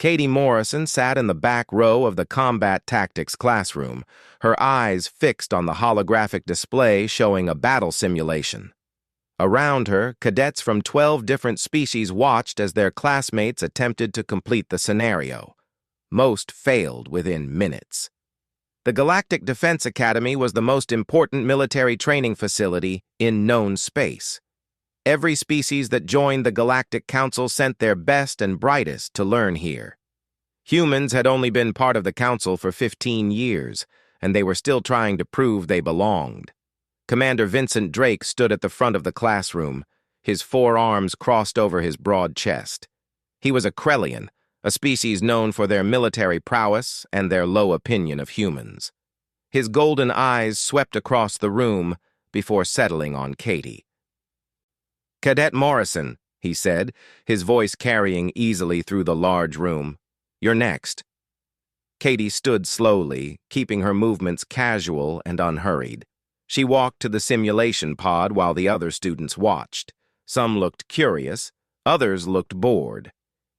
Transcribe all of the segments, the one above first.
Katie Morrison sat in the back row of the Combat Tactics classroom, her eyes fixed on the holographic display showing a battle simulation. Around her, cadets from 12 different species watched as their classmates attempted to complete the scenario. Most failed within minutes. The Galactic Defense Academy was the most important military training facility in known space. Every species that joined the Galactic Council sent their best and brightest to learn here. Humans had only been part of the Council for 15 years, and they were still trying to prove they belonged. Commander Vincent Drake stood at the front of the classroom, his forearms crossed over his broad chest. He was a Krellian, a species known for their military prowess and their low opinion of humans. His golden eyes swept across the room before settling on Katie. "Cadet Morrison," he said, his voice carrying easily through the large room. "You're next." Katie stood slowly, keeping her movements casual and unhurried. She walked to the simulation pod while the other students watched. Some looked curious, others looked bored.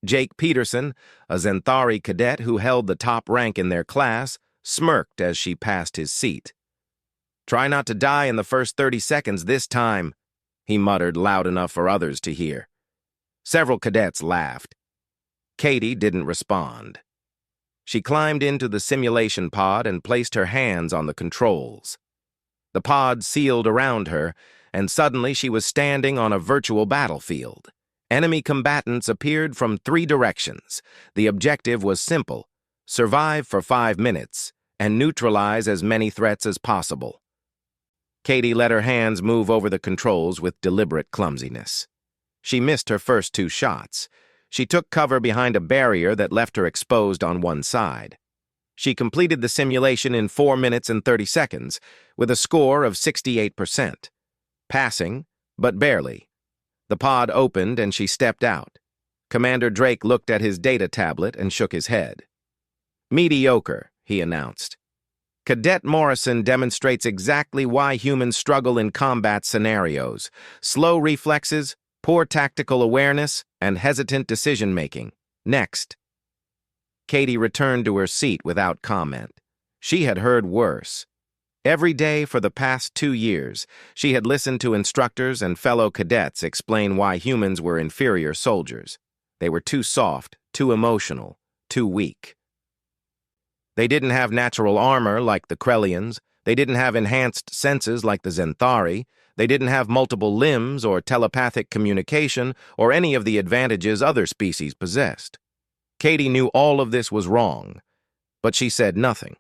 Jake Peterson, a Xanthari cadet who held the top rank in their class, smirked as she passed his seat. "Try not to die in the first 30 seconds this time," he muttered loud enough for others to hear. Several cadets laughed. Katie didn't respond. She climbed into the simulation pod and placed her hands on the controls. The pod sealed around her, and suddenly she was standing on a virtual battlefield. Enemy combatants appeared from 3 directions. The objective was simple: survive for 5 minutes and neutralize as many threats as possible. Katie let her hands move over the controls with deliberate clumsiness. She missed her first 2 shots. She took cover behind a barrier that left her exposed on one side. She completed the simulation in 4 minutes and 30 seconds, with a score of 68%. Passing, but barely. The pod opened and she stepped out. Commander Drake looked at his data tablet and shook his head. "Mediocre," he announced. "Cadet Morrison demonstrates exactly why humans struggle in combat scenarios: slow reflexes, poor tactical awareness, and hesitant decision-making. Next." Katie returned to her seat without comment. She had heard worse. Every day for the past 2 years, she had listened to instructors and fellow cadets explain why humans were inferior soldiers. They were too soft, too emotional, too weak. They didn't have natural armor like the Krellians. They didn't have enhanced senses like the Xanthari. They didn't have multiple limbs or telepathic communication or any of the advantages other species possessed. Katie knew all of this was wrong, but she said nothing.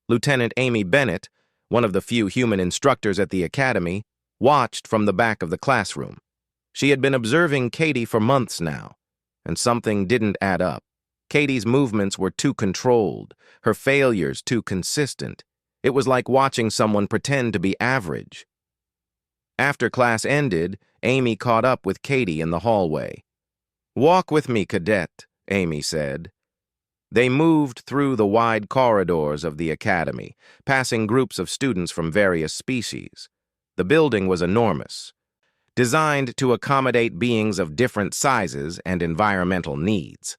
Lieutenant Amy Bennett, one of the few human instructors at the academy, watched from the back of the classroom. She had been observing Katie for months now, and something didn't add up. Katie's movements were too controlled, her failures too consistent. It was like watching someone pretend to be average. After class ended, Amy caught up with Katie in the hallway. "Walk with me, cadet," Amy said. They moved through the wide corridors of the academy, passing groups of students from various species. The building was enormous, designed to accommodate beings of different sizes and environmental needs.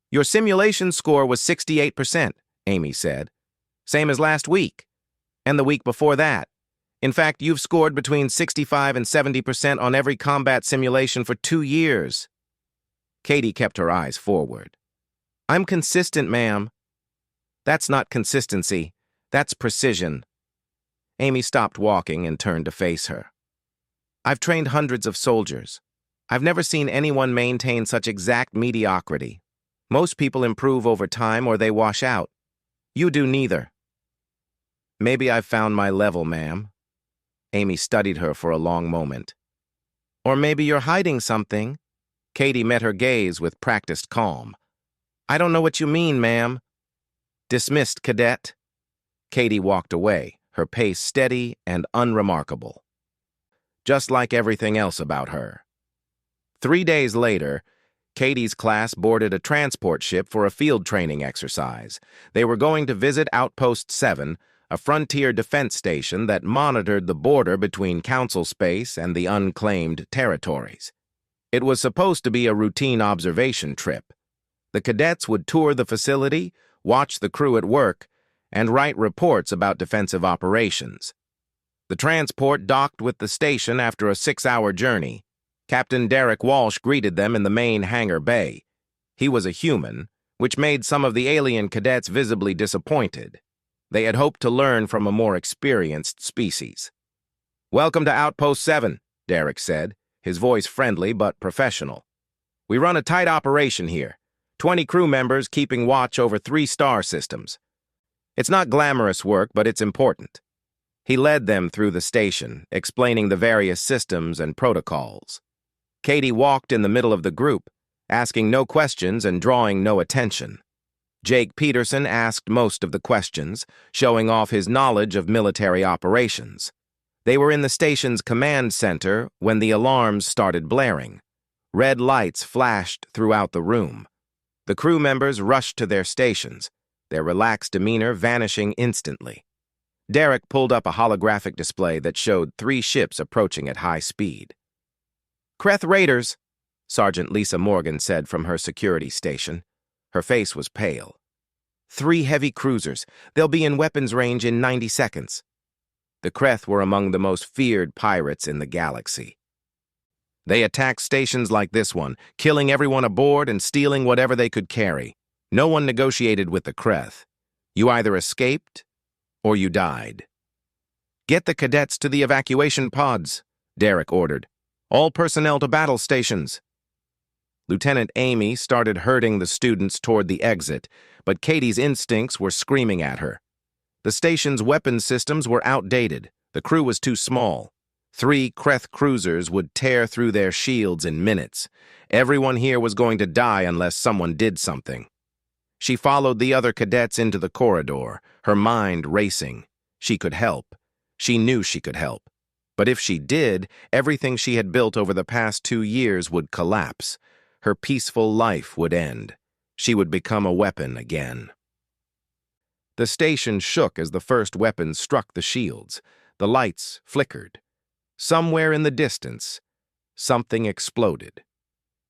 "Your simulation score was 68%, Amy said. "Same as last week, and the week before that. In fact, you've scored between 65 and 70% on every combat simulation for 2 years. Katie kept her eyes forward. "I'm consistent, ma'am." "That's not consistency. That's precision." Amy stopped walking and turned to face her. "I've trained hundreds of soldiers. I've never seen anyone maintain such exact mediocrity. Most people improve over time or they wash out. You do neither." "Maybe I've found my level, ma'am." Amy studied her for a long moment. "Or maybe you're hiding something." Katie met her gaze with practiced calm. "I don't know what you mean, ma'am." "Dismissed, cadet." Katie walked away, her pace steady and unremarkable. Just like everything else about her. 3 days later, Katie's class boarded a transport ship for a field training exercise. They were going to visit Outpost 7, a frontier defense station that monitored the border between Council space and the unclaimed territories. It was supposed to be a routine observation trip. The cadets would tour the facility, watch the crew at work, and write reports about defensive operations. The transport docked with the station after a 6-hour journey. Captain Derek Walsh greeted them in the main hangar bay. He was a human, which made some of the alien cadets visibly disappointed. They had hoped to learn from a more experienced species. "Welcome to Outpost 7, Derek said, his voice friendly but professional. "We run a tight operation here, 20 crew members keeping watch over 3 star systems. It's not glamorous work, but it's important." He led them through the station, explaining the various systems and protocols. Katie walked in the middle of the group, asking no questions and drawing no attention. Jake Peterson asked most of the questions, showing off his knowledge of military operations. They were in the station's command center when the alarms started blaring. Red lights flashed throughout the room. The crew members rushed to their stations, their relaxed demeanor vanishing instantly. Derek pulled up a holographic display that showed 3 ships approaching at high speed. "Kreth Raiders," Sergeant Lisa Morgan said from her security station. Her face was pale. 3 heavy cruisers. They'll be in weapons range in 90 seconds. The Kreth were among the most feared pirates in the galaxy. They attacked stations like this one, killing everyone aboard and stealing whatever they could carry. No one negotiated with the Kreth. You either escaped or you died. "Get the cadets to the evacuation pods," Derek ordered. "All personnel to battle stations." Lieutenant Amy started herding the students toward the exit, but Katie's instincts were screaming at her. The station's weapons systems were outdated. The crew was too small. 3 Kreth cruisers would tear through their shields in minutes. Everyone here was going to die unless someone did something. She followed the other cadets into the corridor, her mind racing. She could help. She knew she could help. But if she did, everything she had built over the past 2 years would collapse. Her peaceful life would end. She would become a weapon again. The station shook as the first weapons struck the shields. The lights flickered. Somewhere in the distance, something exploded.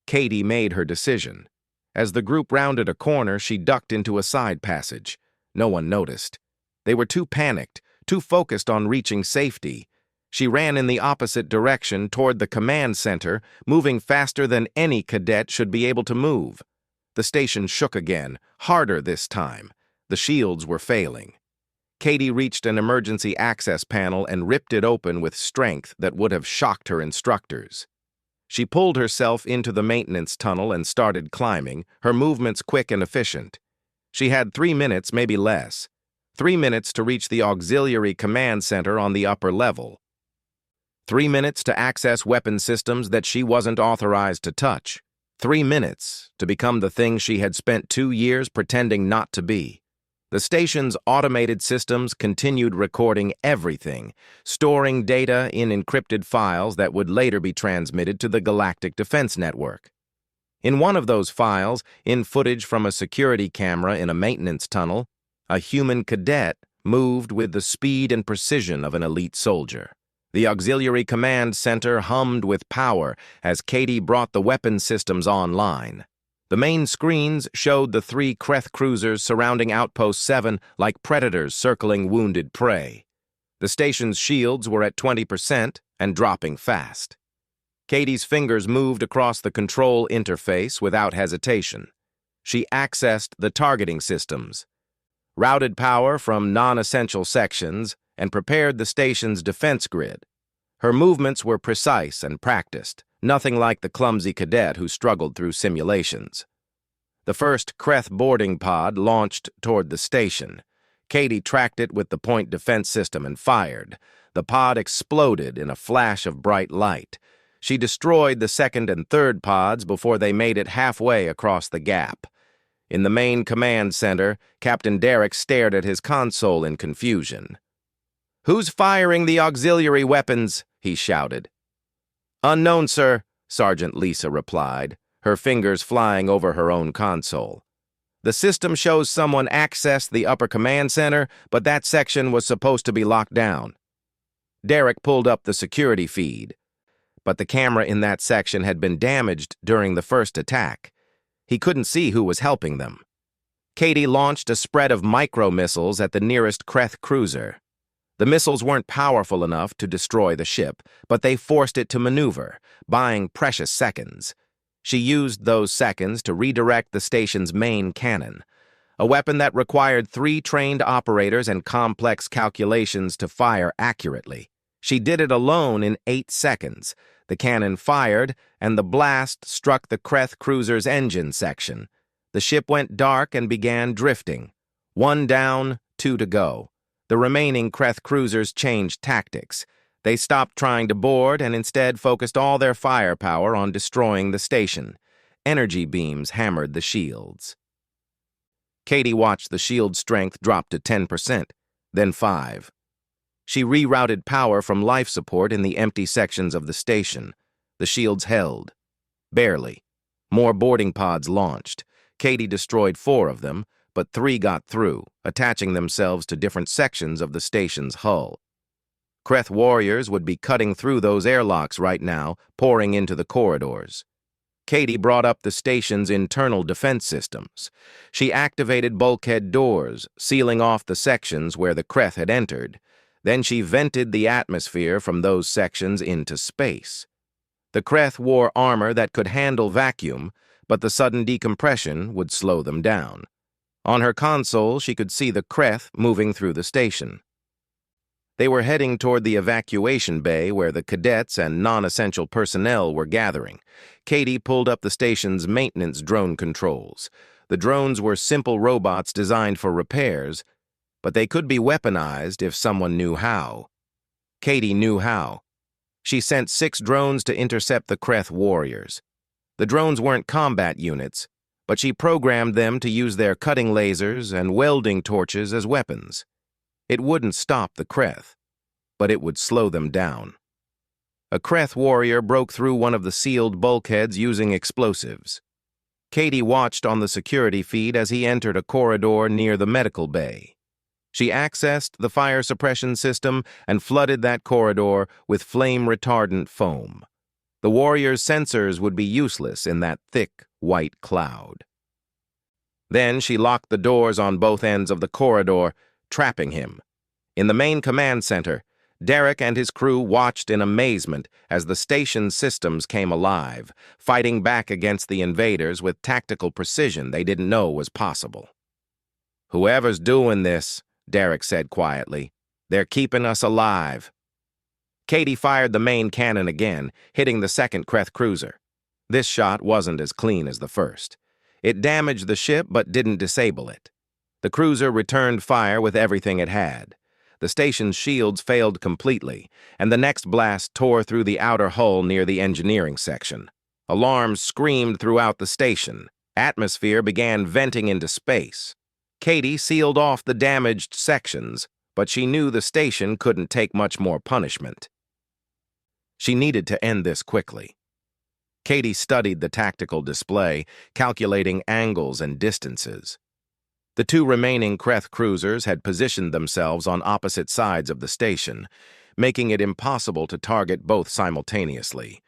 Katie made her decision. As the group rounded a corner, she ducked into a side passage. No one noticed. They were too panicked, too focused on reaching safety. She ran in the opposite direction toward the command center, moving faster than any cadet should be able to move. The station shook again, harder this time. The shields were failing. Katie reached an emergency access panel and ripped it open with strength that would have shocked her instructors. She pulled herself into the maintenance tunnel and started climbing, her movements quick and efficient. She had 3 minutes, maybe less. 3 minutes to reach the auxiliary command center on the upper level. 3 minutes to access weapon systems that she wasn't authorized to touch. 3 minutes to become the thing she had spent 2 years pretending not to be. The station's automated systems continued recording everything, storing data in encrypted files that would later be transmitted to the Galactic Defense Network. In one of those files, in footage from a security camera in a maintenance tunnel, a human cadet moved with the speed and precision of an elite soldier. The auxiliary command center hummed with power as Katie brought the weapon systems online. The main screens showed the 3 Kreth cruisers surrounding Outpost 7 like predators circling wounded prey. The station's shields were at 20% and dropping fast. Katie's fingers moved across the control interface without hesitation. She accessed the targeting systems, routed power from non-essential sections, and prepared the station's defense grid. Her movements were precise and practiced, nothing like the clumsy cadet who struggled through simulations. The first Kreth boarding pod launched toward the station. Katie tracked it with the point defense system and fired. The pod exploded in a flash of bright light. She destroyed the second and third pods before they made it halfway across the gap. In the main command center, Captain Derek stared at his console in confusion. "Who's firing the auxiliary weapons?" he shouted. "Unknown, sir," Sergeant Lisa replied, her fingers flying over her own console. "The system shows someone accessed the upper command center, but that section was supposed to be locked down." Derek pulled up the security feed, but the camera in that section had been damaged during the first attack. He couldn't see who was helping them. Katie launched a spread of micro-missiles at the nearest Kreth cruiser. The missiles weren't powerful enough to destroy the ship, but they forced it to maneuver, buying precious seconds. She used those seconds to redirect the station's main cannon, a weapon that required 3 trained operators and complex calculations to fire accurately. She did it alone in 8 seconds. The cannon fired, and the blast struck the Kreth cruiser's engine section. The ship went dark and began drifting. 1 down, 2 to go. The remaining Kreth cruisers changed tactics. They stopped trying to board and instead focused all their firepower on destroying the station. Energy beams hammered the shields. Katie watched the shield strength drop to 10%, then 5%. She rerouted power from life support in the empty sections of the station. The shields held. Barely. More boarding pods launched. Katie destroyed 4 of them, but 3 got through, attaching themselves to different sections of the station's hull. Kreth warriors would be cutting through those airlocks right now, pouring into the corridors. Katie brought up the station's internal defense systems. She activated bulkhead doors, sealing off the sections where the Kreth had entered. Then she vented the atmosphere from those sections into space. The Kreth wore armor that could handle vacuum, but the sudden decompression would slow them down. On her console, she could see the Kreth moving through the station. They were heading toward the evacuation bay where the cadets and non-essential personnel were gathering. Katie pulled up the station's maintenance drone controls. The drones were simple robots designed for repairs, but they could be weaponized if someone knew how. Katie knew how. She sent 6 drones to intercept the Kreth warriors. The drones weren't combat units, but she programmed them to use their cutting lasers and welding torches as weapons. It wouldn't stop the Kreth, but it would slow them down. A Kreth warrior broke through one of the sealed bulkheads using explosives. Katie watched on the security feed as he entered a corridor near the medical bay. She accessed the fire suppression system and flooded that corridor with flame-retardant foam. The warrior's sensors would be useless in that thick, white cloud. Then she locked the doors on both ends of the corridor, trapping him. In the main command center, Derek and his crew watched in amazement as the station's systems came alive, fighting back against the invaders with tactical precision they didn't know was possible. "Whoever's doing this," Derek said quietly, "they're keeping us alive." Katie fired the main cannon again, hitting the second Kreth cruiser. This shot wasn't as clean as the first. It damaged the ship but didn't disable it. The cruiser returned fire with everything it had. The station's shields failed completely, and the next blast tore through the outer hull near the engineering section. Alarms screamed throughout the station. Atmosphere began venting into space. Katie sealed off the damaged sections, but she knew the station couldn't take much more punishment. She needed to end this quickly. Katie studied the tactical display, calculating angles and distances. The 2 remaining Kreth cruisers had positioned themselves on opposite sides of the station, making it impossible to target both simultaneously.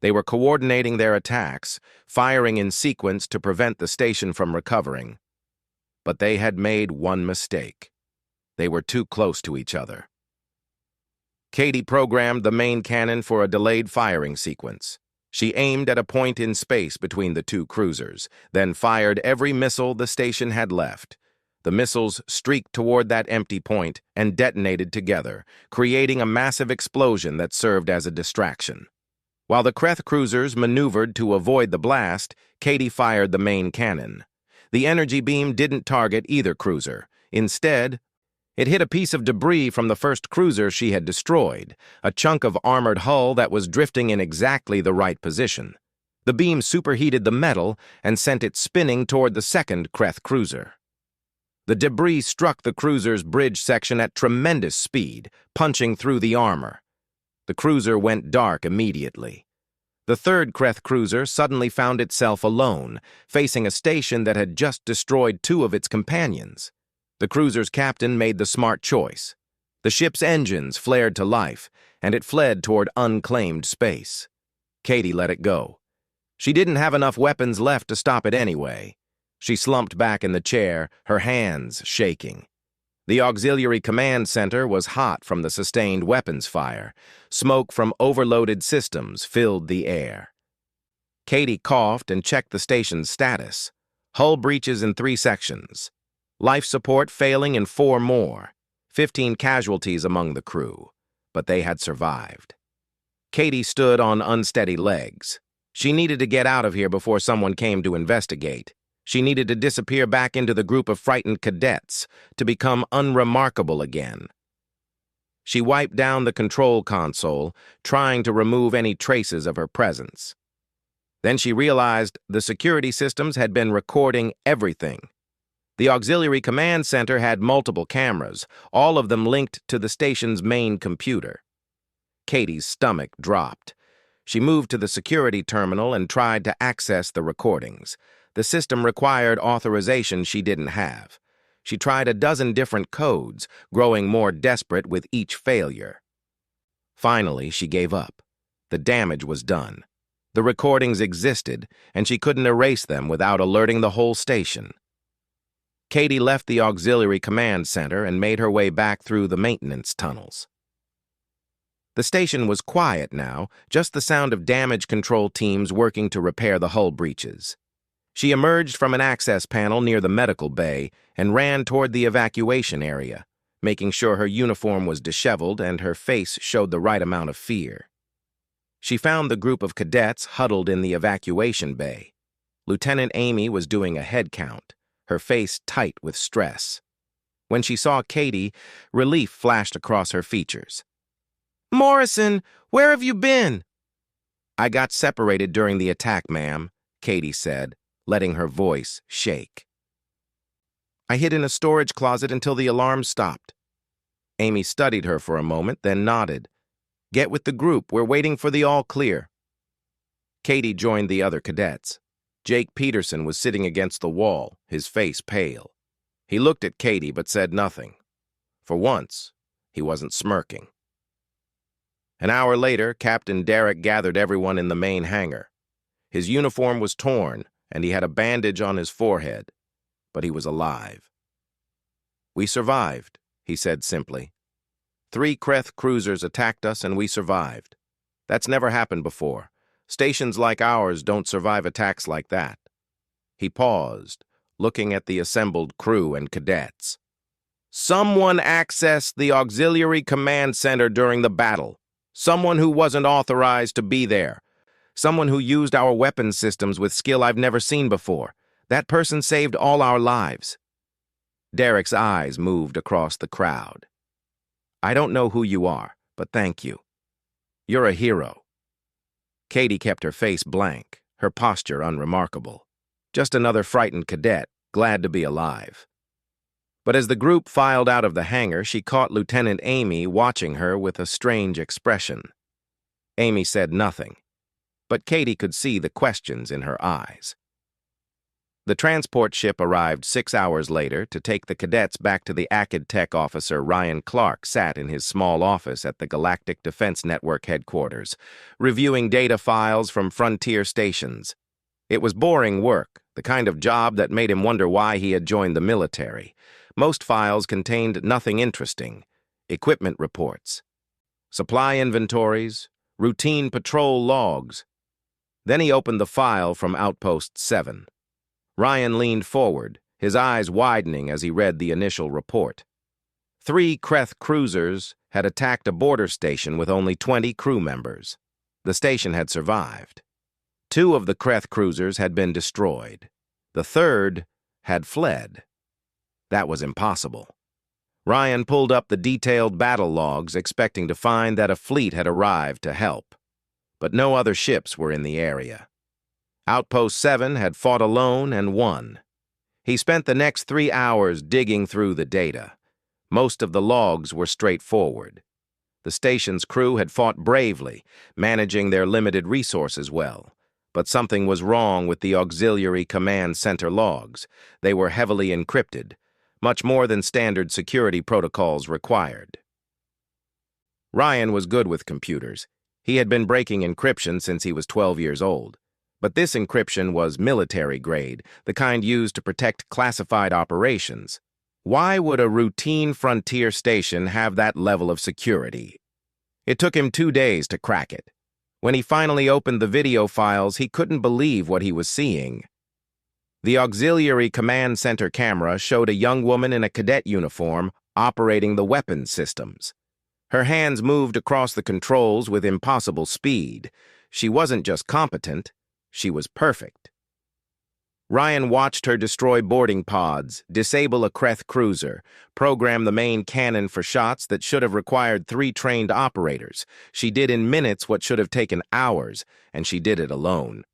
They were coordinating their attacks, firing in sequence to prevent the station from recovering. But they had made one mistake. They were too close to each other. Katie programmed the main cannon for a delayed firing sequence. She aimed at a point in space between the 2 cruisers, then fired every missile the station had left. The missiles streaked toward that empty point and detonated together, creating a massive explosion that served as a distraction. While the Kreth cruisers maneuvered to avoid the blast, Katie fired the main cannon. The energy beam didn't target either cruiser. Instead, it hit a piece of debris from the first cruiser she had destroyed, a chunk of armored hull that was drifting in exactly the right position. The beam superheated the metal and sent it spinning toward the second Kreth cruiser. The debris struck the cruiser's bridge section at tremendous speed, punching through the armor. The cruiser went dark immediately. The third Kreth cruiser suddenly found itself alone, facing a station that had just destroyed 2 of its companions. The cruiser's captain made the smart choice. The ship's engines flared to life, and it fled toward unclaimed space. Katie let it go. She didn't have enough weapons left to stop it anyway. She slumped back in the chair, her hands shaking. The auxiliary command center was hot from the sustained weapons fire. Smoke from overloaded systems filled the air. Katie coughed and checked the station's status. Hull breaches in 3 sections. Life support failing in 4 more. 15 casualties among the crew. But they had survived. Katie stood on unsteady legs. She needed to get out of here before someone came to investigate. She needed to disappear back into the group of frightened cadets, to become unremarkable again. She wiped down the control console, trying to remove any traces of her presence. Then she realized the security systems had been recording everything. The auxiliary command center had multiple cameras, all of them linked to the station's main computer. Katie's stomach dropped. She moved to the security terminal and tried to access the recordings. The system required authorization she didn't have. She tried a dozen different codes, growing more desperate with each failure. Finally, she gave up. The damage was done. The recordings existed, and she couldn't erase them without alerting the whole station. Katie left the auxiliary command center and made her way back through the maintenance tunnels. The station was quiet now, just the sound of damage control teams working to repair the hull breaches. She emerged from an access panel near the medical bay and ran toward the evacuation area, making sure her uniform was disheveled and her face showed the right amount of fear. She found the group of cadets huddled in the evacuation bay. Lieutenant Amy was doing a head count, her face tight with stress. When she saw Katie, relief flashed across her features. "Morrison, where have you been?" "I got separated during the attack, ma'am," Katie said, letting her voice shake. "I hid in a storage closet until the alarm stopped." Amy studied her for a moment, then nodded. "Get with the group. We're waiting for the all-clear." Katie joined the other cadets. Jake Peterson was sitting against the wall, his face pale. He looked at Katie but said nothing. For once, he wasn't smirking. An hour later, Captain Derek gathered everyone in the main hangar. His uniform was torn, and he had a bandage on his forehead, but he was alive. "We survived," he said simply. 3 Kreth cruisers attacked us and we survived. That's never happened before. Stations like ours don't survive attacks like that. He paused, looking at the assembled crew and cadets. "Someone accessed the auxiliary command center during the battle. Someone who wasn't authorized to be there. Someone who used our weapons systems with skill I've never seen before. That person saved all our lives." Derek's eyes moved across the crowd. "I don't know who you are, but thank you. You're a hero." Katie kept her face blank, her posture unremarkable. Just another frightened cadet, glad to be alive. But as the group filed out of the hangar, she caught Lieutenant Amy watching her with a strange expression. Amy said nothing, but Katie could see the questions in her eyes. The transport ship arrived 6 hours later to take the cadets back to the ACID Tech officer Ryan Clark sat in his small office at the Galactic Defense Network headquarters, reviewing data files from frontier stations. It was boring work, the kind of job that made him wonder why he had joined the military. Most files contained nothing interesting. Equipment reports, supply inventories, routine patrol logs. Then he opened the file from Outpost 7. Ryan leaned forward, his eyes widening as he read the initial report. 3 Kreth cruisers had attacked a border station with only 20 crew members. The station had survived. 2 of the Kreth cruisers had been destroyed. The 3rd had fled. That was impossible. Ryan pulled up the detailed battle logs, expecting to find that a fleet had arrived to help. But no other ships were in the area. Outpost 7 had fought alone and won. He spent the next 3 hours digging through the data. Most of the logs were straightforward. The station's crew had fought bravely, managing their limited resources well. But something was wrong with the auxiliary command center logs. They were heavily encrypted, much more than standard security protocols required. Ryan was good with computers. He had been breaking encryption since he was 12 years old. But this encryption was military grade, the kind used to protect classified operations. Why would a routine frontier station have that level of security? It took him 2 days to crack it. When he finally opened the video files, he couldn't believe what he was seeing. The auxiliary command center camera showed a young woman in a cadet uniform operating the weapons systems. Her hands moved across the controls with impossible speed. She wasn't just competent, she was perfect. Ryan watched her destroy boarding pods, disable a Kreth cruiser, program the main cannon for shots that should have required 3 trained operators. She did in minutes what should have taken hours, and she did it alone.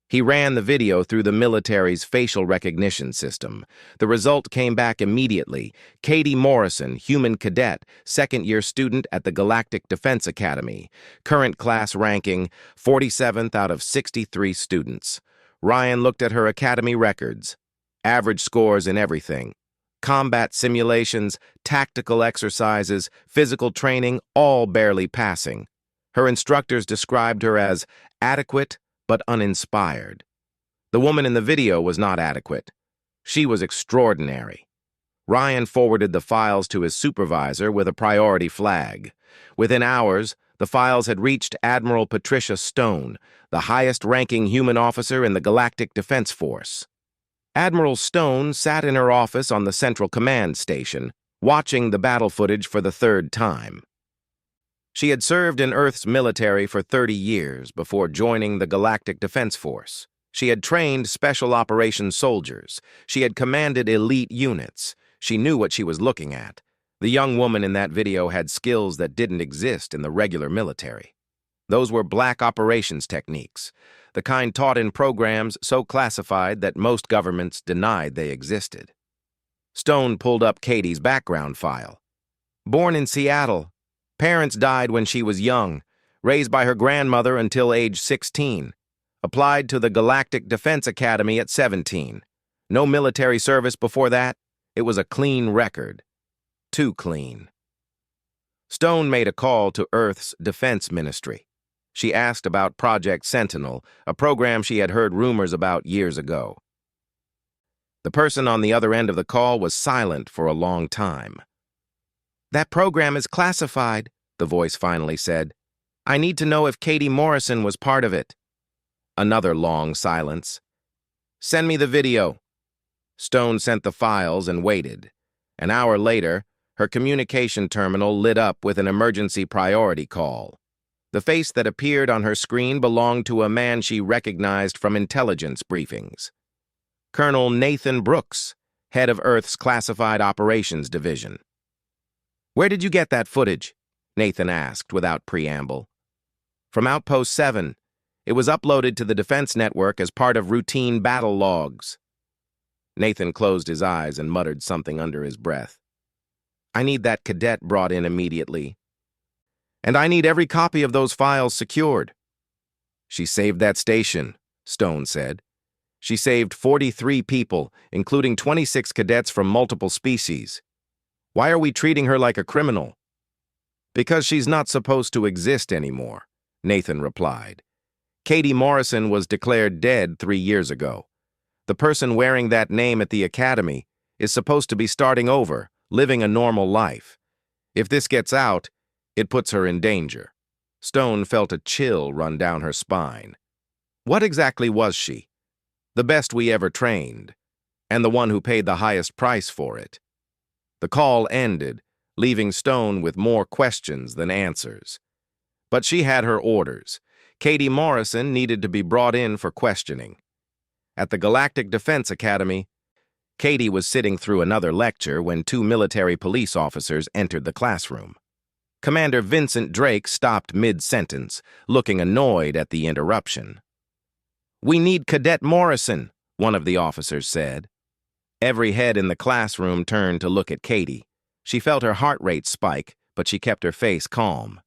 He ran the video through the military's facial recognition system. The result came back immediately. Katie Morrison, human cadet, second-year student at the Galactic Defense Academy. Current class ranking, 47th out of 63 students. Ryan looked at her academy records. Average scores in everything. Combat simulations, tactical exercises, physical training, all barely passing. Her instructors described her as adequate but uninspired. The woman in the video was not adequate. She was extraordinary. Ryan forwarded the files to his supervisor with a priority flag. Within hours, the files had reached Admiral Patricia Stone, the highest-ranking human officer in the Galactic Defense Force. Admiral Stone sat in her office on the Central Command Station, watching the battle footage for the 3rd time. She had served in Earth's military for 30 years before joining the Galactic Defense Force. She had trained special operations soldiers. She had commanded elite units. She knew what she was looking at. The young woman in that video had skills that didn't exist in the regular military. Those were black operations techniques, the kind taught in programs so classified that most governments denied they existed. Stone pulled up Katie's background file. Born in Seattle. Parents died when she was young, raised by her grandmother until age 16. Applied to the Galactic Defense Academy at 17. No military service before that. It was a clean record. Too clean. Stone made a call to Earth's Defense Ministry. She asked about Project Sentinel, a program she had heard rumors about years ago. The person on the other end of the call was silent for a long time. "That program is classified," the voice finally said. "I need to know if Katie Morrison was part of it." Another long silence. "Send me the video." Stone sent the files and waited. An hour later, her communication terminal lit up with an emergency priority call. The face that appeared on her screen belonged to a man she recognized from intelligence briefings. Colonel Nathan Brooks, head of Earth's Classified Operations Division. "Where did you get that footage?" Nathan asked without preamble. "From Outpost 7. It was uploaded to the Defense Network as part of routine battle logs." Nathan closed his eyes and muttered something under his breath. "I need that cadet brought in immediately. And I need every copy of those files secured." "She saved that station," Stone said. "She saved 43 people, including 26 cadets from multiple species. Why are we treating her like a criminal?" "Because she's not supposed to exist anymore," Nathan replied. "Katie Morrison was declared dead 3 years ago. The person wearing that name at the academy is supposed to be starting over, living a normal life. If this gets out, it puts her in danger." Stone felt a chill run down her spine. What exactly was she? The best we ever trained, and the one who paid the highest price for it. The call ended, leaving Stone with more questions than answers. But she had her orders. Katie Morrison needed to be brought in for questioning. At the Galactic Defense Academy, Katie was sitting through another lecture when 2 military police officers entered the classroom. Commander Vincent Drake stopped mid-sentence, looking annoyed at the interruption. "We need Cadet Morrison," one of the officers said. Every head in the classroom turned to look at Katie. She felt her heart rate spike, but she kept her face calm.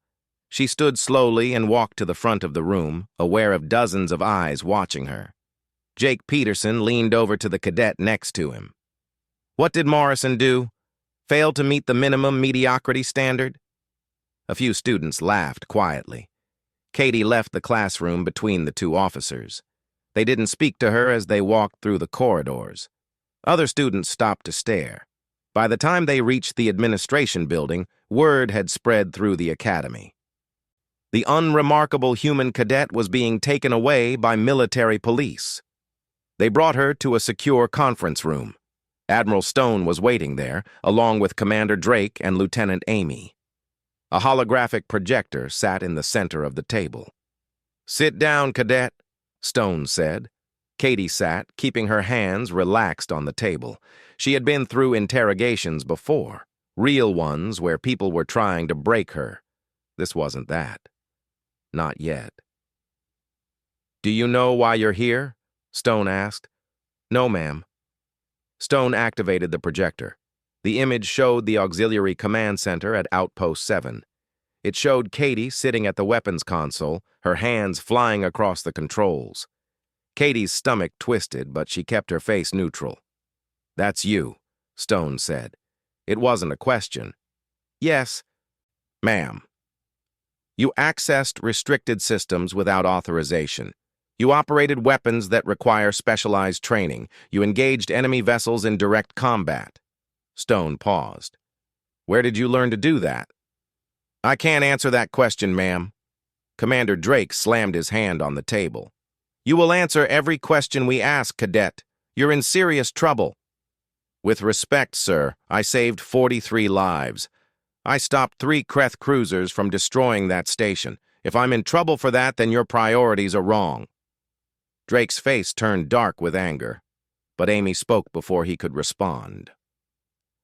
She stood slowly and walked to the front of the room, aware of dozens of eyes watching her. Jake Peterson leaned over to the cadet next to him. "What did Morrison do? Fail to meet the minimum mediocrity standard?" A few students laughed quietly. Katie left the classroom between the two officers. They didn't speak to her as they walked through the corridors. Other students stopped to stare. By the time they reached the administration building, word had spread through the academy. The unremarkable human cadet was being taken away by military police. They brought her to a secure conference room. Admiral Stone was waiting there, along with Commander Drake and Lieutenant Amy. A holographic projector sat in the center of the table. "Sit down, cadet," Stone said. Katie sat, keeping her hands relaxed on the table. She had been through interrogations before, real ones where people were trying to break her. This wasn't that. Not yet. "Do you know why you're here?" Stone asked. "No, ma'am." Stone activated the projector. The image showed the Auxiliary Command Center at Outpost 7. It showed Katie sitting at the weapons console, her hands flying across the controls. Katie's stomach twisted, but she kept her face neutral. "That's you," Stone said. It wasn't a question. "Yes, ma'am." "You accessed restricted systems without authorization. You operated weapons that require specialized training. You engaged enemy vessels in direct combat." Stone paused. "Where did you learn to do that?" "I can't answer that question, ma'am." Commander Drake slammed his hand on the table. "You will answer every question we ask, cadet. You're in serious trouble." "With respect, sir, I saved 43 lives. I stopped 3 Kreth cruisers from destroying that station. If I'm in trouble for that, then your priorities are wrong." Drake's face turned dark with anger, but Amy spoke before he could respond.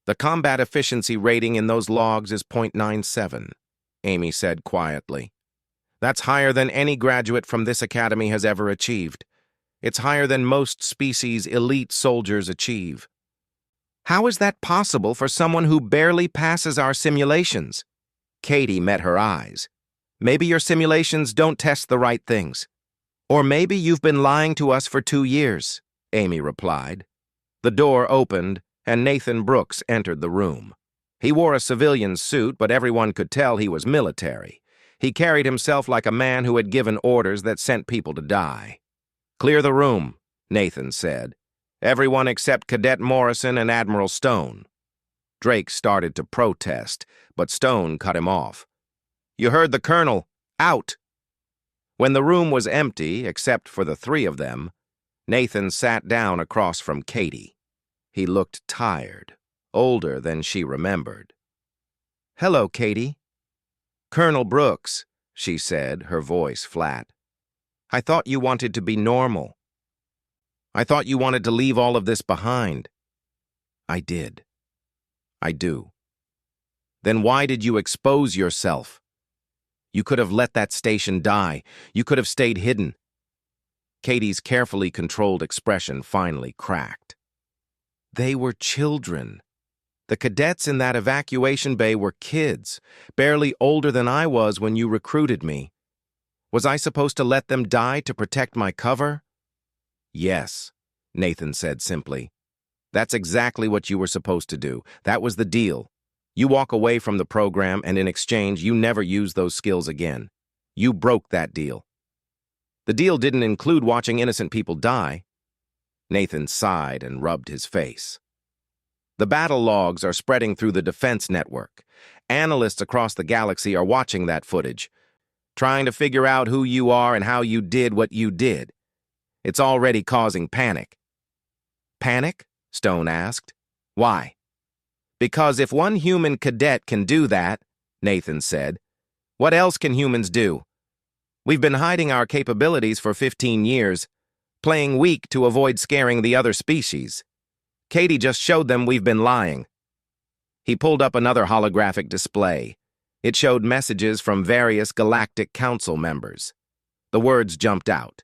"The combat efficiency rating in those logs is .97, Amy said quietly. "That's higher than any graduate from this academy has ever achieved. It's higher than most species' elite soldiers achieve." "How is that possible for someone who barely passes our simulations?" Katie met her eyes. "Maybe your simulations don't test the right things. Or maybe you've been lying to us for 2 years, Amy replied. The door opened, and Nathan Brooks entered the room. He wore a civilian suit, but everyone could tell he was military. He carried himself like a man who had given orders that sent people to die. "Clear the room," Nathan said. "Everyone except Cadet Morrison and Admiral Stone." Drake started to protest, but Stone cut him off. "You heard the Colonel. Out!" When the room was empty, except for the 3 of them, Nathan sat down across from Katie. He looked tired, older than she remembered. "Hello, Katie." "Colonel Brooks," she said, her voice flat. "I thought you wanted to be normal. I thought you wanted to leave all of this behind." "I did. I do." "Then why did you expose yourself? You could have let that station die. You could have stayed hidden." Katie's carefully controlled expression finally cracked. "They were children. The cadets in that evacuation bay were kids, barely older than I was when you recruited me. Was I supposed to let them die to protect my cover?" "Yes," Nathan said simply. "That's exactly what you were supposed to do. That was the deal. You walk away from the program, and in exchange, you never use those skills again. You broke that deal." "The deal didn't include watching innocent people die." Nathan sighed and rubbed his face. "The battle logs are spreading through the defense network. Analysts across the galaxy are watching that footage, trying to figure out who you are and how you did what you did. It's already causing panic." "Panic?" Stone asked. "Why?" "Because if one human cadet can do that," Nathan said, "what else can humans do? We've been hiding our capabilities for 15 years, playing weak to avoid scaring the other species. Katie just showed them we've been lying." He pulled up another holographic display. It showed messages from various Galactic Council members. The words jumped out: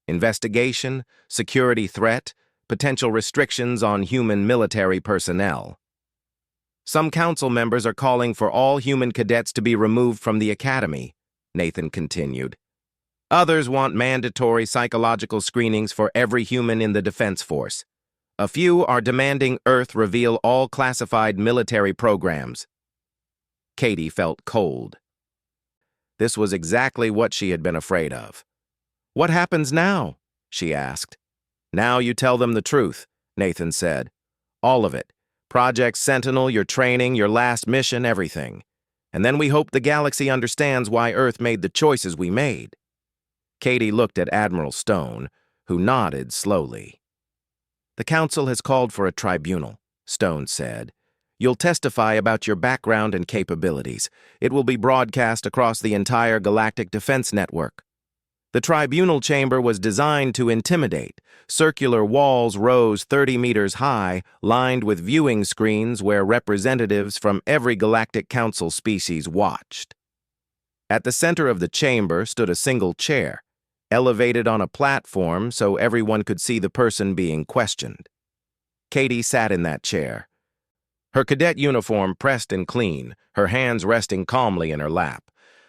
investigation, security threat, potential restrictions on human military personnel. "Some council members are calling for all human cadets to be removed from the academy," Nathan continued. "Others want mandatory psychological screenings for every human in the Defense Force. A few are demanding Earth reveal all classified military programs." Katie felt cold. This was exactly what she had been afraid of. "What happens now?" she asked. "Now you tell them the truth," Nathan said. "All of it. Project Sentinel, your training, your last mission, everything. And then we hope the galaxy understands why Earth made the choices we made." Katie looked at Admiral Stone, who nodded slowly. "The Council has called for a tribunal," Stone said. "You'll testify about your background and capabilities. It will be broadcast across the entire Galactic Defense Network." The tribunal chamber was designed to intimidate. Circular walls rose 30 meters high, lined with viewing screens where representatives from every Galactic Council species watched. At the center of the chamber stood a single chair, elevated on a platform so everyone could see the person being questioned. Katie sat in that chair, her cadet uniform pressed and clean, her hands resting calmly in her lap.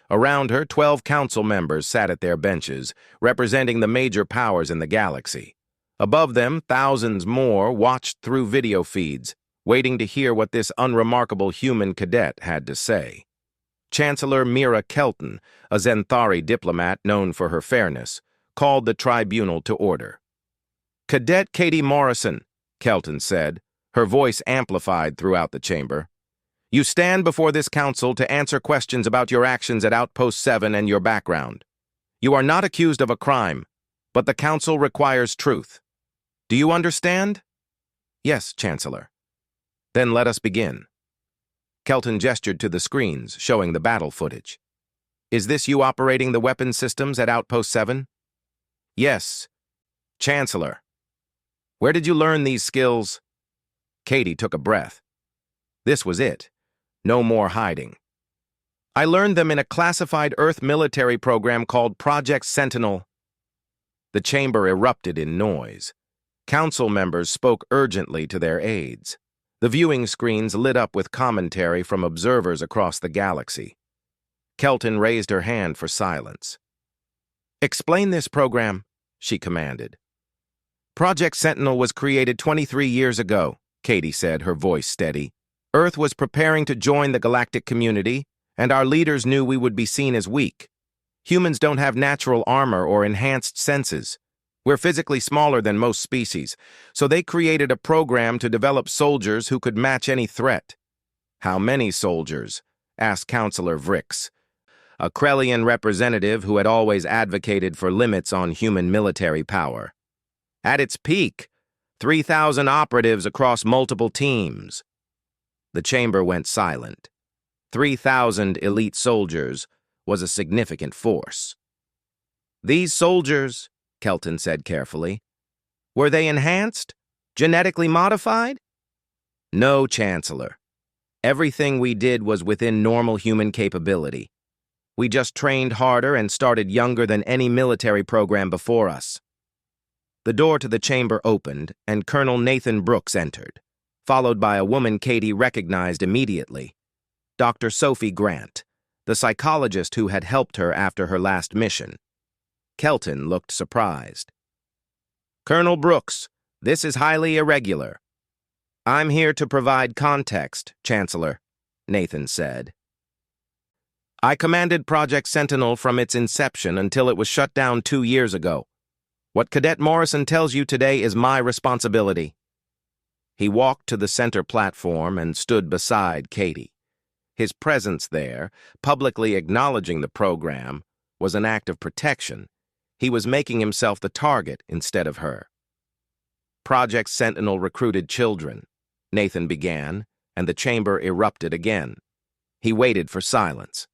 Around her, 12 council members sat at their benches, representing the major powers in the galaxy. Above them, thousands more watched through video feeds, waiting to hear what this unremarkable human cadet had to say. Chancellor Mira Kelton, a Zenthari diplomat known for her fairness, called the tribunal to order. "Cadet Katie Morrison," Kelton said, her voice amplified throughout the chamber. "You stand before this council to answer questions about your actions at Outpost 7 and your background. You are not accused of a crime, but the council requires truth. Do you understand?" "Yes, Chancellor." "Then let us begin." Kelton gestured to the screens, showing the battle footage. "Is this you operating the weapon systems at Outpost 7? "Yes, Chancellor." "Where did you learn these skills?" Katie took a breath. This was it. No more hiding. "I learned them in a classified Earth military program called Project Sentinel." The chamber erupted in noise. Council members spoke urgently to their aides. The viewing screens lit up with commentary from observers across the galaxy. Kelton raised her hand for silence. "Explain this program," she commanded. "Project Sentinel was created 23 years ago," Katie said, her voice steady. "Earth was preparing to join the galactic community, and our leaders knew we would be seen as weak. Humans don't have natural armor or enhanced senses. We're physically smaller than most species, so they created a program to develop soldiers who could match any threat." "How many soldiers?" asked Councillor Vrix, a Krellian representative who had always advocated for limits on human military power. "At its peak, 3,000 operatives across multiple teams." The chamber went silent. 3,000 elite soldiers was a significant force. "These soldiers," Kelton said carefully, "were they enhanced? Genetically modified?" "No, Chancellor. Everything we did was within normal human capability. We just trained harder and started younger than any military program before us." The door to the chamber opened, and Colonel Nathan Brooks entered, followed by a woman Katie recognized immediately, Dr. Sophie Grant, the psychologist who had helped her after her last mission. Kelton looked surprised. "Colonel Brooks, this is highly irregular." "I'm here to provide context, Chancellor," Nathan said. "I commanded Project Sentinel from its inception until it was shut down 2 years ago. What Cadet Morrison tells you today is my responsibility." He walked to the center platform and stood beside Katie. His presence there, publicly acknowledging the program, was an act of protection. He was making himself the target instead of her. "Project Sentinel recruited children," Nathan began, and the chamber erupted again. He waited for silence.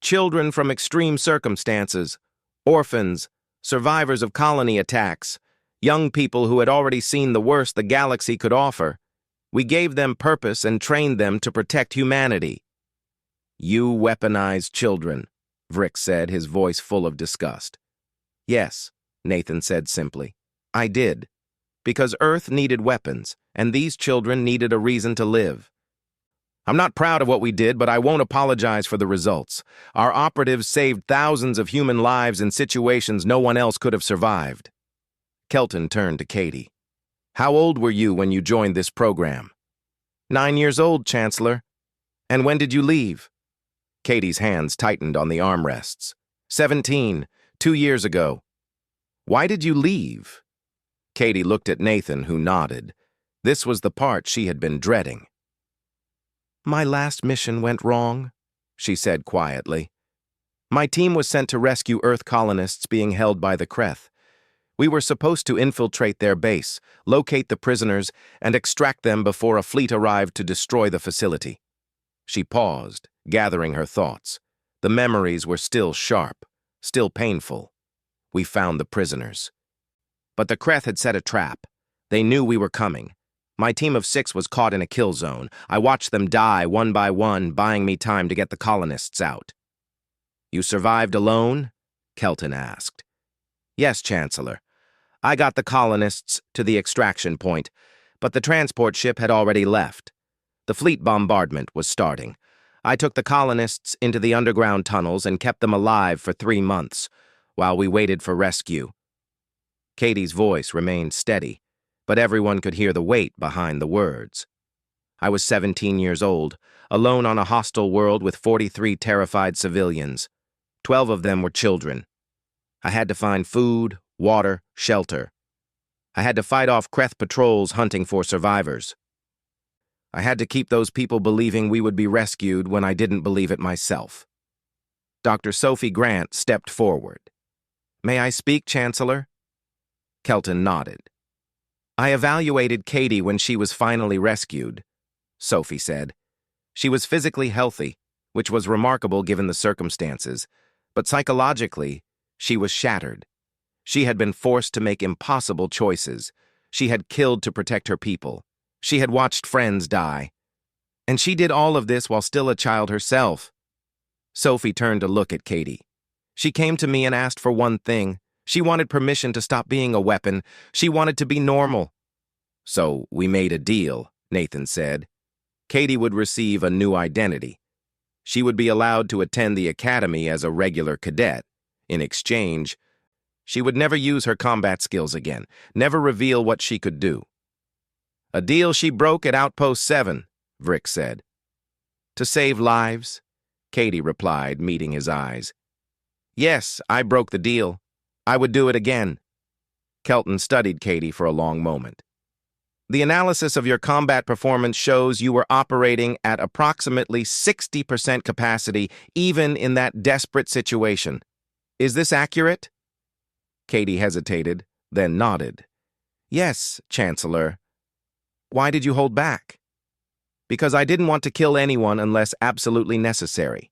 "Children from extreme circumstances, orphans, survivors of colony attacks, young people who had already seen the worst the galaxy could offer. We gave them purpose and trained them to protect humanity." "You weaponized children," Vrix said, his voice full of disgust. "Yes," Nathan said simply. "I did. Because Earth needed weapons, and these children needed a reason to live. I'm not proud of what we did, but I won't apologize for the results. Our operatives saved thousands of human lives in situations no one else could have survived." Kelton turned to Katie. "How old were you when you joined this program?" 9 years old, Chancellor." "And when did you leave?" Katie's hands tightened on the armrests. 17, 2 years ago. Why did you leave? Katie looked at Nathan, who nodded. This was the part she had been dreading. My last mission went wrong, she said quietly. My team was sent to rescue Earth colonists being held by the Kreth. We were supposed to infiltrate their base, locate the prisoners, and extract them before a fleet arrived to destroy the facility. She paused, gathering her thoughts. The memories were still sharp, still painful. We found the prisoners. But the Kreth had set a trap. They knew we were coming. My team of 6 was caught in a kill zone. I watched them die one by one, buying me time to get the colonists out. You survived alone? Kelton asked. Yes, Chancellor. I got the colonists to the extraction point, but the transport ship had already left. The fleet bombardment was starting. I took the colonists into the underground tunnels and kept them alive for 3 months, while we waited for rescue. Katie's voice remained steady, but everyone could hear the weight behind the words. I was 17 years old, alone on a hostile world with 43 terrified civilians. 12 of them were children. I had to find food, water, shelter. I had to fight off Kreth patrols hunting for survivors. I had to keep those people believing we would be rescued when I didn't believe it myself. Dr. Sophie Grant stepped forward. May I speak, Chancellor? Kelton nodded. I evaluated Katie when she was finally rescued, Sophie said. She was physically healthy, which was remarkable given the circumstances, but psychologically, she was shattered. She had been forced to make impossible choices. She had killed to protect her people. She had watched friends die. And she did all of this while still a child herself. Sophie turned to look at Katie. She came to me and asked for one thing. She wanted permission to stop being a weapon. She wanted to be normal. So we made a deal, Nathan said. Katie would receive a new identity. She would be allowed to attend the academy as a regular cadet. In exchange, she would never use her combat skills again, never reveal what she could do. A deal she broke at Outpost 7, Vrick said. To save lives, Katie replied, meeting his eyes. Yes, I broke the deal. I would do it again. Kelton studied Katie for a long moment. The analysis of your combat performance shows you were operating at approximately 60% capacity, even in that desperate situation. Is this accurate? Katie hesitated, then nodded. Yes, Chancellor. Why did you hold back? Because I didn't want to kill anyone unless absolutely necessary.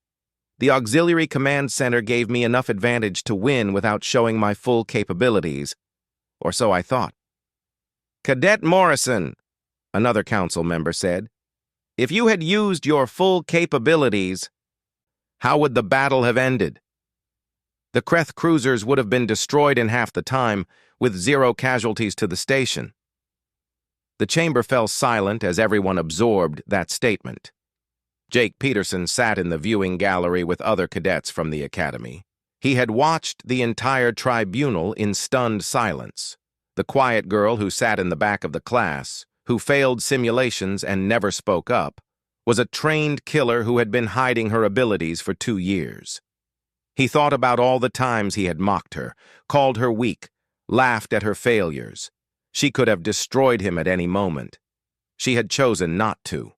The Auxiliary Command Center gave me enough advantage to win without showing my full capabilities, or so I thought. Cadet Morrison, another council member said, if you had used your full capabilities, how would the battle have ended? The Kreth cruisers would have been destroyed in half the time, with 0 casualties to the station. The chamber fell silent as everyone absorbed that statement. Jake Peterson sat in the viewing gallery with other cadets from the academy. He had watched the entire tribunal in stunned silence. The quiet girl who sat in the back of the class, who failed simulations and never spoke up, was a trained killer who had been hiding her abilities for 2 years. He thought about all the times he had mocked her, called her weak, laughed at her failures. She could have destroyed him at any moment. She had chosen not to.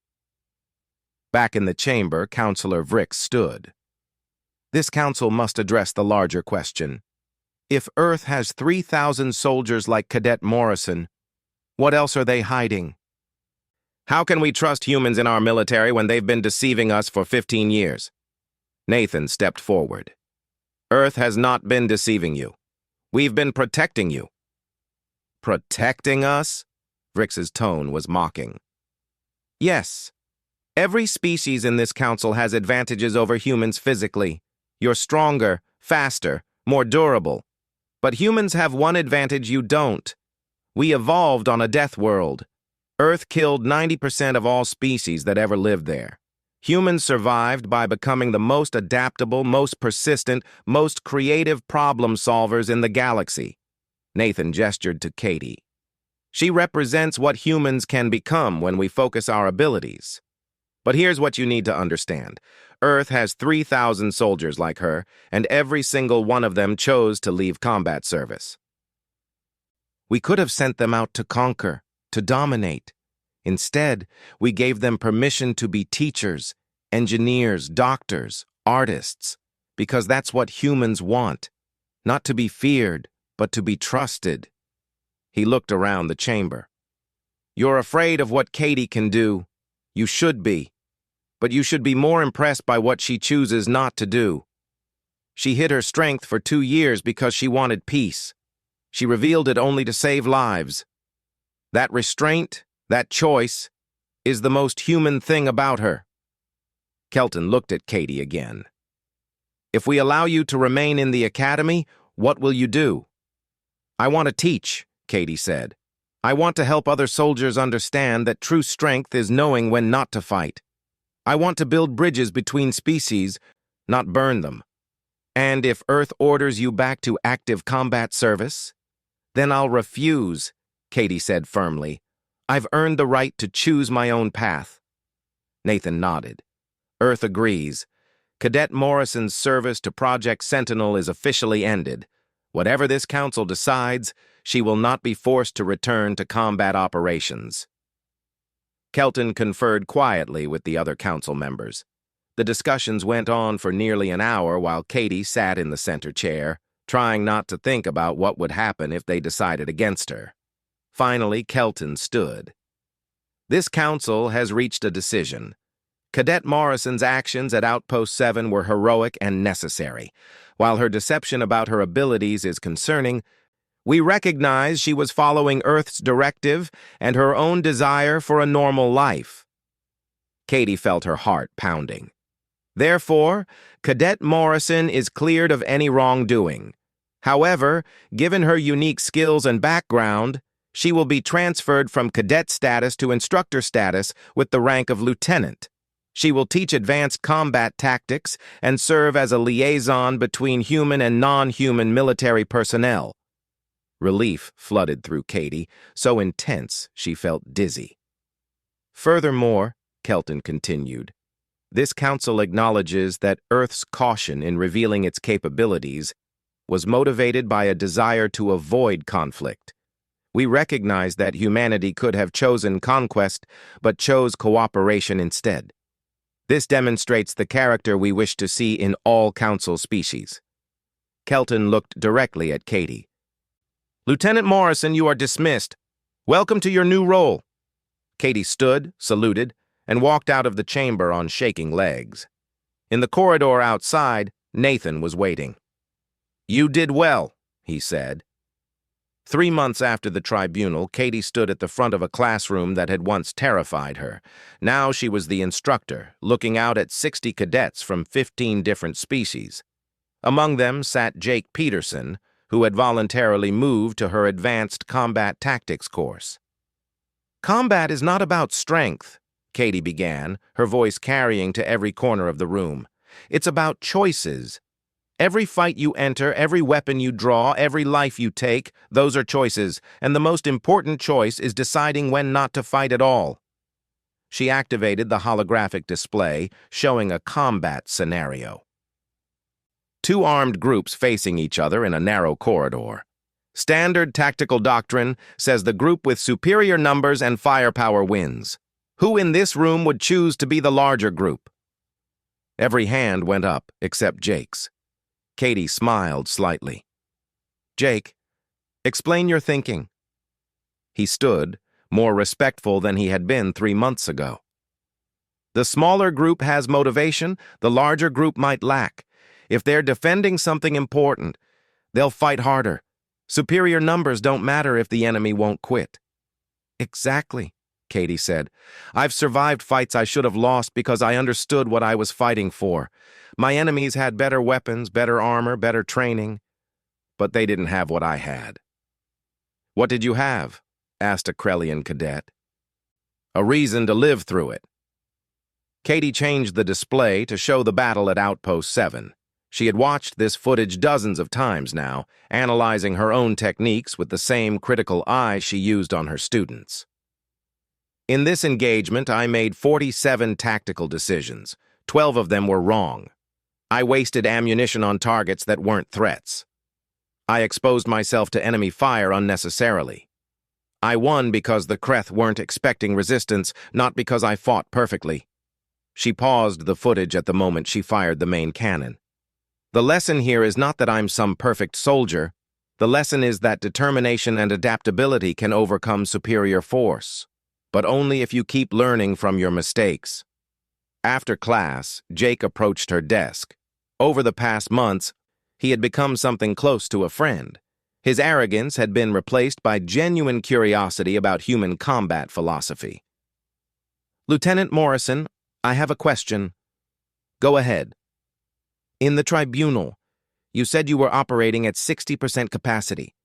Back in the chamber, Counselor Vrick stood. This council must address the larger question. If Earth has 3,000 soldiers like Cadet Morrison, what else are they hiding? How can we trust humans in our military when they've been deceiving us for 15 years? Nathan stepped forward. Earth has not been deceiving you. We've been protecting you. Protecting us? Vrick's tone was mocking. Yes. Every species in this council has advantages over humans physically. You're stronger, faster, more durable. But humans have one advantage you don't. We evolved on a death world. Earth killed 90% of all species that ever lived there. Humans survived by becoming the most adaptable, most persistent, most creative problem solvers in the galaxy. Nathan gestured to Katie. She represents what humans can become when we focus our abilities. But here's what you need to understand. Earth has 3,000 soldiers like her, and every single one of them chose to leave combat service. We could have sent them out to conquer, to dominate. Instead, we gave them permission to be teachers, engineers, doctors, artists, because that's what humans want. Not to be feared, but to be trusted. He looked around the chamber. You're afraid of what Katie can do. You should be. But you should be more impressed by what she chooses not to do. She hid her strength for 2 years because she wanted peace. She revealed it only to save lives. That restraint, that choice, is the most human thing about her. Kelton looked at Katie again. If we allow you to remain in the academy, what will you do? I want to teach, Katie said. I want to help other soldiers understand that true strength is knowing when not to fight. I want to build bridges between species, not burn them. And if Earth orders you back to active combat service, then I'll refuse, Katie said firmly. I've earned the right to choose my own path. Nathan nodded. Earth agrees. Cadet Morrison's service to Project Sentinel is officially ended. Whatever this council decides, she will not be forced to return to combat operations. Kelton conferred quietly with the other council members. The discussions went on for nearly an hour while Katie sat in the center chair, trying not to think about what would happen if they decided against her. Finally, Kelton stood. This council has reached a decision. Cadet Morrison's actions at Outpost 7 were heroic and necessary. While her deception about her abilities is concerning, we recognize she was following Earth's directive and her own desire for a normal life. Katie felt her heart pounding. Therefore, Cadet Morrison is cleared of any wrongdoing. However, given her unique skills and background, she will be transferred from cadet status to instructor status with the rank of lieutenant. She will teach advanced combat tactics and serve as a liaison between human and non-human military personnel. Relief flooded through Katie, so intense she felt dizzy. Furthermore, Kelton continued, this council acknowledges that Earth's caution in revealing its capabilities was motivated by a desire to avoid conflict. We recognize that humanity could have chosen conquest, but chose cooperation instead. This demonstrates the character we wish to see in all council species. Kelton looked directly at Katie. Lieutenant Morrison, you are dismissed. Welcome to your new role. Katie stood, saluted, and walked out of the chamber on shaking legs. In the corridor outside, Nathan was waiting. You did well, he said. 3 months after the tribunal, Katie stood at the front of a classroom that had once terrified her. Now she was the instructor, looking out at 60 cadets from 15 different species. Among them sat Jake Peterson, who had voluntarily moved to her advanced combat tactics course. Combat is not about strength, Katie began, her voice carrying to every corner of the room. It's about choices. Every fight you enter, every weapon you draw, every life you take, those are choices, and the most important choice is deciding when not to fight at all. She activated the holographic display, showing a combat scenario. 2 armed groups facing each other in a narrow corridor. Standard tactical doctrine says the group with superior numbers and firepower wins. Who in this room would choose to be the larger group? Every hand went up, except Jake's. Katie smiled slightly. Jake, explain your thinking. He stood, more respectful than he had been 3 months ago. The smaller group has motivation, the larger group might lack. If they're defending something important, they'll fight harder. Superior numbers don't matter if the enemy won't quit. Exactly, Katie said. I've survived fights I should have lost because I understood what I was fighting for. My enemies had better weapons, better armor, better training, but they didn't have what I had. What did you have? Asked a Krellian cadet. A reason to live through it. Katie changed the display to show the battle at Outpost 7. She had watched this footage dozens of times now, analyzing her own techniques with the same critical eye she used on her students. In this engagement, I made 47 tactical decisions. 12 of them were wrong. I wasted ammunition on targets that weren't threats. I exposed myself to enemy fire unnecessarily. I won because the Kreth weren't expecting resistance, not because I fought perfectly. She paused the footage at the moment she fired the main cannon. The lesson here is not that I'm some perfect soldier. The lesson is that determination and adaptability can overcome superior force, but only if you keep learning from your mistakes. After class, Jake approached her desk. Over the past months, he had become something close to a friend. His arrogance had been replaced by genuine curiosity about human combat philosophy. "Lieutenant Morrison, I have a question." "Go ahead." "In the tribunal, you said you were operating at 60% capacity.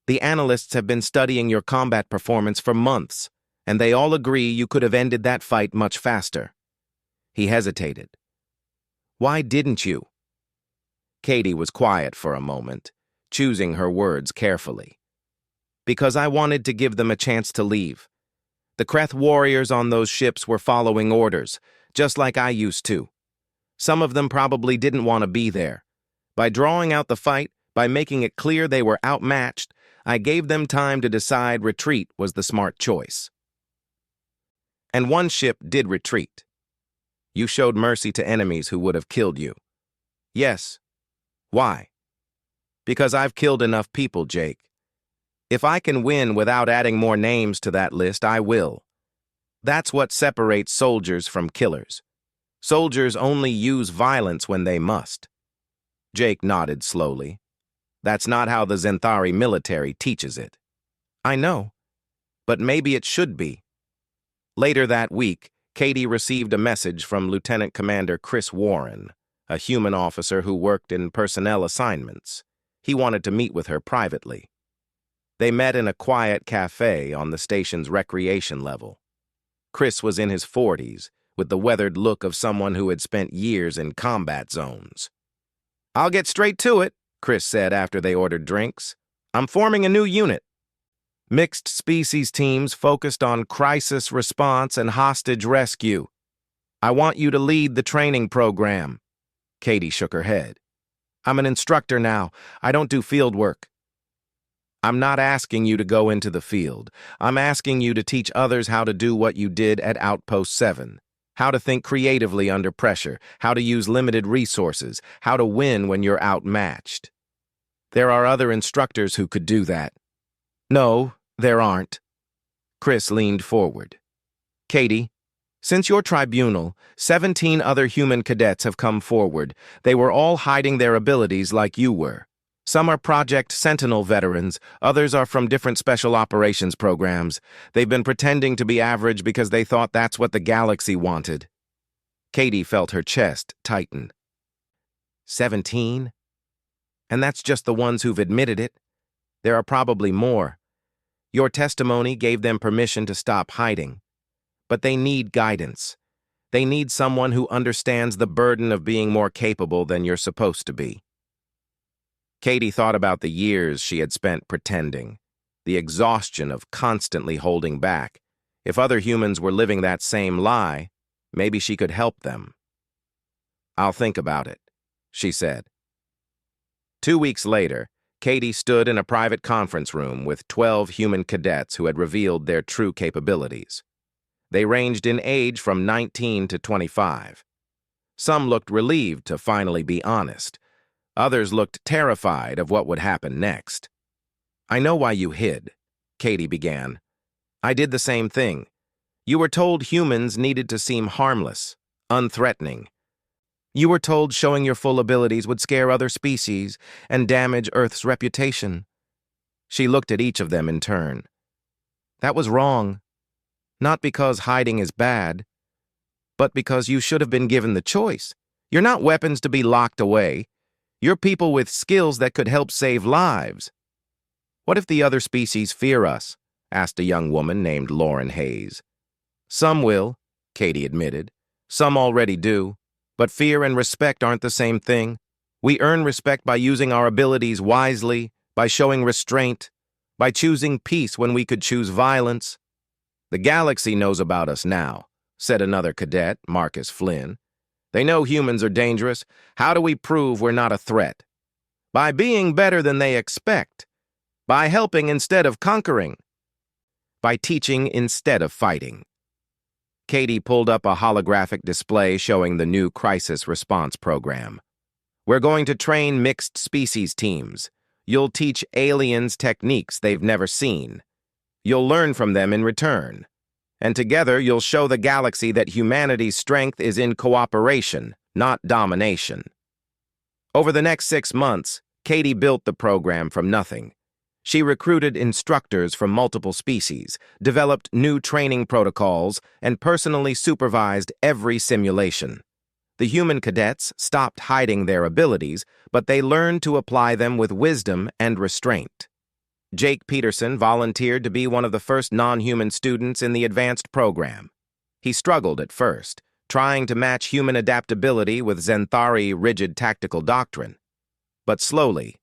The analysts have been studying your combat performance for months, and they all agree you could have ended that fight much faster." He hesitated. "Why didn't you?" Katie was quiet for a moment, choosing her words carefully. "Because I wanted to give them a chance to leave. The Kreth warriors on those ships were following orders, just like I used to. Some of them probably didn't want to be there. By drawing out the fight, by making it clear they were outmatched, I gave them time to decide retreat was the smart choice. And one ship did retreat. You showed mercy to enemies who would have killed you." "Yes." "Why?" "Because I've killed enough people, Jake. If I can win without adding more names to that list, I will. That's what separates soldiers from killers. Soldiers only use violence when they must." Jake nodded slowly. "That's not how the Zenthari military teaches it." "I know, but maybe it should be." Later that week, Katie received a message from Lieutenant Commander Chris Warren, a human officer who worked in personnel assignments. He wanted to meet with her privately. They met in a quiet cafe on the station's recreation level. Chris was in his 40s, with the weathered look of someone who had spent years in combat zones. "I'll get straight to it," Chris said after they ordered drinks. "I'm forming a new unit. Mixed species teams focused on crisis response and hostage rescue. I want you to lead the training program." Katie shook her head. "I'm an instructor now. I don't do field work." "I'm not asking you to go into the field. I'm asking you to teach others how to do what you did at Outpost 7. How to think creatively under pressure, how to use limited resources, how to win when you're outmatched. There are other instructors who could do that." "No, there aren't." Chris leaned forward. "Katie, since your tribunal, 17 other human cadets have come forward. They were all hiding their abilities like you were. Some are Project Sentinel veterans, others are from different special operations programs. They've been pretending to be average because they thought that's what the galaxy wanted." Katie felt her chest tighten. 17? And that's just the ones who've admitted it. There are probably more. Your testimony gave them permission to stop hiding. But they need guidance. They need someone who understands the burden of being more capable than you're supposed to be. Katie thought about the years she had spent pretending, the exhaustion of constantly holding back. If other humans were living that same lie, maybe she could help them. "I'll think about it," she said. 2 weeks later, Katie stood in a private conference room with 12 human cadets who had revealed their true capabilities. They ranged in age from 19 to 25. Some looked relieved to finally be honest. Others looked terrified of what would happen next. "I know why you hid," Katie began. "I did the same thing. You were told humans needed to seem harmless, unthreatening. You were told showing your full abilities would scare other species and damage Earth's reputation." She looked at each of them in turn. "That was wrong. Not because hiding is bad, but because you should have been given the choice. You're not weapons to be locked away. You're people with skills that could help save lives." "What if the other species fear us?" asked a young woman named Lauren Hayes. "Some will," Katie admitted. "Some already do. But fear and respect aren't the same thing. We earn respect by using our abilities wisely, by showing restraint, by choosing peace when we could choose violence." "The galaxy knows about us now," said another cadet, Marcus Flynn. "They know humans are dangerous. How do we prove we're not a threat? By being better than they expect. By helping instead of conquering. By teaching instead of fighting." Katie pulled up a holographic display showing the new crisis response program. "We're going to train mixed species teams. You'll teach aliens techniques they've never seen. You'll learn from them in return. And together you'll show the galaxy that humanity's strength is in cooperation, not domination." Over the next 6 months, Katie built the program from nothing. She recruited instructors from multiple species, developed new training protocols, and personally supervised every simulation. The human cadets stopped hiding their abilities, but they learned to apply them with wisdom and restraint. Jake Peterson volunteered to be one of the first non-human students in the advanced program. He struggled at first, trying to match human adaptability with Zenthari rigid tactical doctrine. But slowly,